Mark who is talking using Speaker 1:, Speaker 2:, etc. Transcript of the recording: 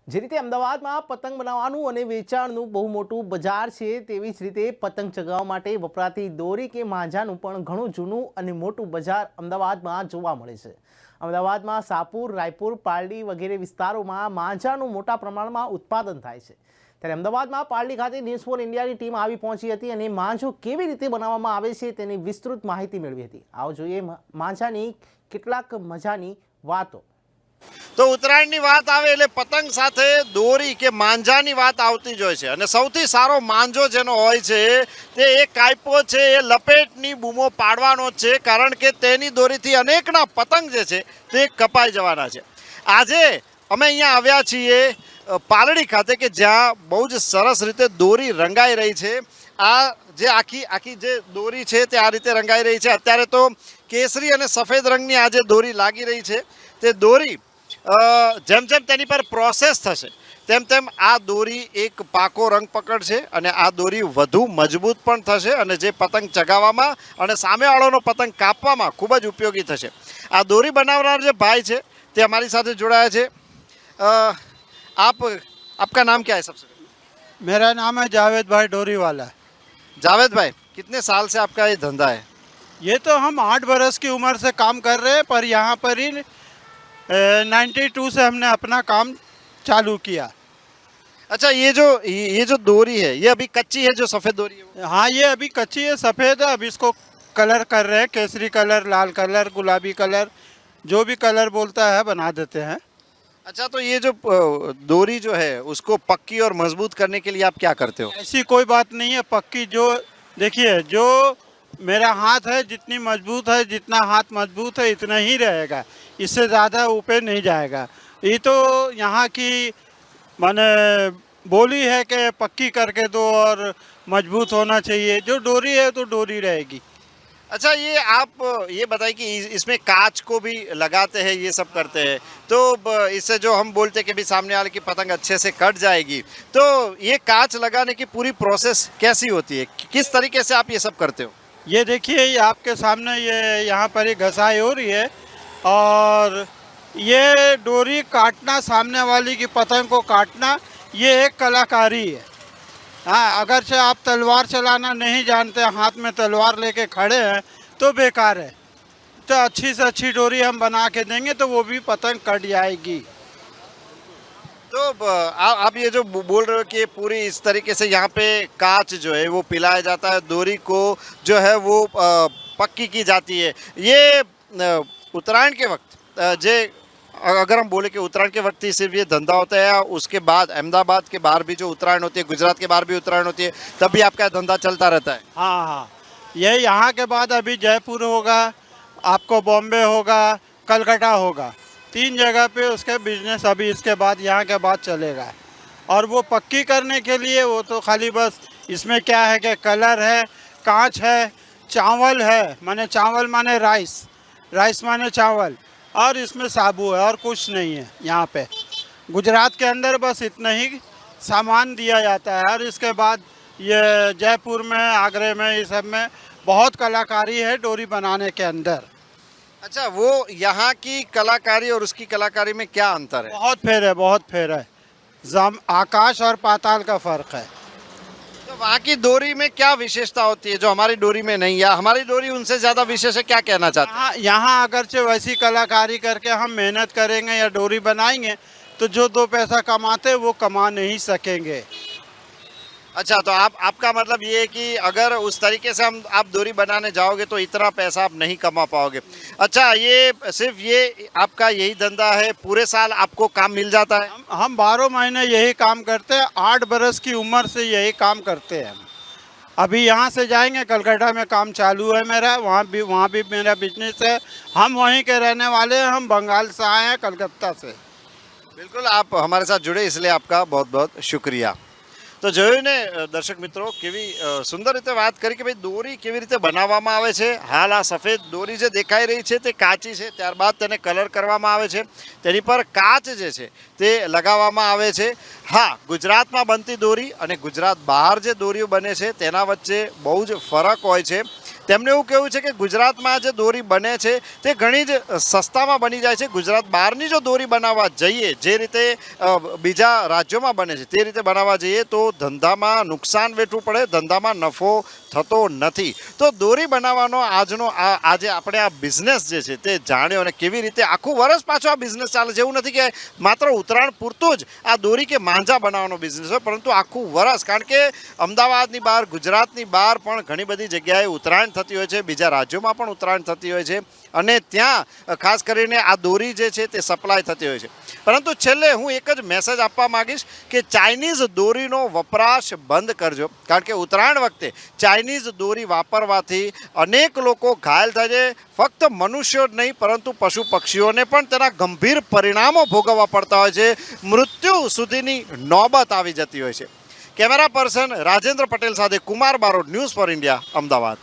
Speaker 1: જે રીતે અમદાવાદમાં પતંગ બનાવવાનું અને વેચાણનું બહુ મોટું બજાર છે, તેવી જ રીતે પતંગ ચગાવવા માટે વપરાતી દોરી કે માંજાનું પણ ઘણું જૂનું અને મોટું બજાર અમદાવાદમાં જોવા મળે છે. અમદાવાદમાં સાપુર, રાયપુર, પાલડી વગેરે વિસ્તારોમાં માંજાનું મોટા પ્રમાણમાં ઉત્પાદન થાય છે. ત્યારે અમદાવાદમાં પાલડી ખાતે ન્યૂઝ ફોર ઇન્ડિયાની ટીમ આવી પહોંચી હતી અને માંજો કેવી રીતે બનાવવામાં આવે છે તેની વિસ્તૃત માહિતી મેળવી હતી. આવો જોઈએ માંજાની કેટલાક મજાની વાતો.
Speaker 2: તો ઉત્તરાયણની વાત આવે એટલે પતંગ સાથે દોરી કે માંજાની વાત આવતી જ હોય છે અને સૌથી સારો માંજો જેનો હોય છે તે એક કાયપો છે, એ લપેટની બૂમો પાડવાનો જ છે, કારણ કે તેની દોરીથી અનેકના પતંગ જે છે તે કપાઈ જવાના છે. આજે અમે અહીંયા આવ્યા છીએ પાલડી ખાતે કે જ્યાં બહુ જ સરસ રીતે દોરી રંગાઈ રહી છે. આ જે આખી જે દોરી છે તે આ રીતે રંગાઈ રહી છે. અત્યારે તો કેસરી અને સફેદ રંગની આ જે દોરી લાગી રહી છે તે દોરી જેમ જેમ તેની પર પ્રોસેસ થશે તેમ તેમ આ દોરી એક પાકો રંગ પકડશે અને આ દોરી વધુ મજબૂત પણ થશે અને જે પતંગ ચગાવવામાં અને સામેવાળાનો પતંગ કાપવામાં ખૂબ જ ઉપયોગી થશે. આ દોરી બનાવનાર જે ભાઈ છે તે हमारी સાથે જોડાયા છે. आपका नाम क्या है? सबसे
Speaker 3: मेरा नाम है जावेद भाई डोरी वाला.
Speaker 2: जावेद भाई, कितने साल से आपका ये धंधा है?
Speaker 3: ये तो हम 8 बरस की उम्र से काम कर रहे हैं, पर यहाँ पर ही 92 से हमने अपना काम चालू किया.
Speaker 2: अच्छा, ये जो दोरी है ये अभी कच्ची है, जो सफ़ेद दोरी है वो?
Speaker 3: हाँ, ये अभी कच्ची है, सफ़ेद है. अब इसको कलर कर रहे हैं, केसरी कलर, लाल कलर, गुलाबी कलर, जो भी कलर बोलता है बना देते हैं.
Speaker 2: अच्छा, तो ये जो दोरी जो है उसको पक्की और मजबूत करने के लिए आप क्या करते हो?
Speaker 3: ऐसी कोई बात नहीं है. पक्की जो देखिए, जो मेरा हाथ है जितनी मजबूत है, जितना हाथ मजबूत है इतना ही रहेगा, इससे ज़्यादा ऊपर नहीं जाएगा. ये तो यहाँ की माने बोली है कि पक्की करके दो और मजबूत होना चाहिए. जो डोरी है तो डोरी रहेगी.
Speaker 2: अच्छा, ये आप ये बताइए कि इसमें कांच को भी लगाते हैं, ये सब करते हैं, तो इससे जो हम बोलते हैं कि भी सामने वाले की पतंग अच्छे से कट जाएगी, तो ये कांच लगाने की पूरी प्रोसेस कैसी होती है? किस तरीके से आप ये सब करते हो?
Speaker 3: ये देखिए, ये आपके सामने ये यहाँ पर ही घसाई हो रही है और ये डोरी काटना, सामने वाली की पतंग को काटना, ये एक कलाकारी है. हाँ, अगर से आप तलवार चलाना नहीं जानते, हाथ में तलवार लेके खड़े हैं तो बेकार है. तो अच्छी से अच्छी डोरी हम बना के देंगे तो वो भी पतंग कट जाएगी.
Speaker 2: तो आप ये जो बोल रहे हो कि पूरी इस तरीके से यहाँ पे कांच जो है वो पिलाया जाता है, डोरी को जो है वो पक्की की जाती है. ये उत्तरायण के वक्त अगर हम बोले कि उत्तरायण के वक्त ही सिर्फ ये धंधा होता है, या उसके बाद अहमदाबाद के बाहर भी जो उत्तरायण होती है, गुजरात के बाहर भी उत्तरायण होती है, तब भी आपका धंधा चलता रहता है?
Speaker 3: हाँ हाँ, ये यहाँ के बाद अभी जयपुर होगा, आपको बॉम्बे होगा, कलकत्ता होगा, 3 जगह पे उसके बिजनेस अभी इसके बाद यहाँ के बाद चलेगा. और वो पक्की करने के लिए वो तो खाली बस इसमें क्या है कि कलर है, कांच है, चावल है, माने चावल माने राइस, राइस माने चावल, और इसमें साबु है और कुछ नहीं है. यहाँ पे गुजरात के अंदर बस इतना ही सामान दिया जाता है. और इसके बाद ये जयपुर में, आगरे में, ये सब में बहुत कलाकारी है डोरी बनाने के अंदर.
Speaker 2: अच्छा, वो यहाँ की कलाकारी और उसकी कलाकारी में क्या अंतर है?
Speaker 3: बहुत फेर है, बहुत फेर है. आकाश और पाताल का फर्क है.
Speaker 2: तो वहाँ की डोरी में क्या विशेषता होती है जो हमारी डोरी में नहीं है? हमारी डोरी उनसे ज़्यादा विशेष है, क्या कहना चाहते हैं?
Speaker 3: यहाँ अगरचे वैसी कलाकारी करके हम मेहनत करेंगे या डोरी बनाएंगे तो जो 2 पैसा कमाते वो कमा नहीं सकेंगे.
Speaker 2: अच्छा, तो आपका मतलब ये है कि अगर उस तरीके से आप डोरी बनाने जाओगे तो इतना पैसा आप नहीं कमा पाओगे. अच्छा, ये सिर्फ ये आपका यही धंधा है? पूरे साल आपको काम मिल जाता है?
Speaker 3: हम 12 महीने यही काम करते हैं. 8 बरस की उम्र से यही काम करते हैं. अभी यहाँ से जाएंगे, कलकत्ता में काम चालू है मेरा, वहाँ भी मेरा बिजनेस है. हम वहीं के रहने वाले हैं, हम बंगाल से आए हैं, कलकत्ता से.
Speaker 2: बिल्कुल, आप हमारे साथ जुड़े इसलिए आपका बहुत बहुत शुक्रिया. તો જોયું ને દર્શક મિત્રો, કેવી સુંદર રીતે વાત કરી કે ભાઈ દોરી કેવી રીતે બનાવવામાં આવે છે. હાલ આ સફેદ દોરી જે દેખાઈ રહી છે તે કાચી છે, ત્યારબાદ તેને કલર કરવામાં આવે છે, તેની પર કાચ જે છે તે લગાવવામાં આવે છે. હા, ગુજરાતમાં બનતી દોરી અને ગુજરાત બહાર જે દોરીઓ બને છે તેના વચ્ચે બહુ જ ફરક હોય છે. તેમનું એવું કહેવું છે કે ગુજરાતમાં જે દોરી બને છે તે ઘણી જ સસ્તામાં બની જાય છે. ગુજરાત બહારની જો દોરી બનાવવા જઈએ, જે રીતે બીજા રાજ્યોમાં બને છે તે રીતે બનાવવા જઈએ તો ધંધામાં નુકસાન વેઠવું પડે, ધંધામાં નફો થતો નથી. તો દોરી બનાવવાનો આજે આપણે આ બિઝનેસ જે છે તે જાણ્યો અને કેવી રીતે આખું વર્ષ પાછો આ બિઝનેસ ચાલે છે. એવું નથી કે માત્ર ઉત્તરાયણ પૂરતું જ આ દોરી કે માંજા બનાવવાનો બિઝનેસ હોય, પરંતુ આખું વર્ષ. કારણ કે અમદાવાદની બહાર, ગુજરાતની બહાર પણ ઘણી બધી જગ્યાએ ઉત્તરાયણ થતી હોય છે, બીજા રાજ્યોમાં પણ ઉત્તરાયણ થતી હોય છે અને ત્યાં ખાસ કરીને આ દોરી જે છે તે સપ્લાય થતી હોય છે. પરંતુ છેલ્લે હું એક જ મેસેજ આપવા માંગીશ કે ચાઇનીઝ દોરીનો વપરાશ બંધ કરજો. કારણ કે ઉત્તરાયણ વખતે ચાઇનીઝ દોરી વાપરવાથી અનેક લોકો ઘાયલ થાય છે. ફક્ત મનુષ્યો જ નહીં પરંતુ પશુ પક્ષીઓને પણ તેના ગંભીર પરિણામો ભોગવવા પડતા હોય છે, મૃત્યુ સુધીની નોબત આવી જતી હોય છે. કેમેરા પર્સન રાજેન્દ્ર પટેલ સાથે Kumar Barot, news for India, Ahmedabad.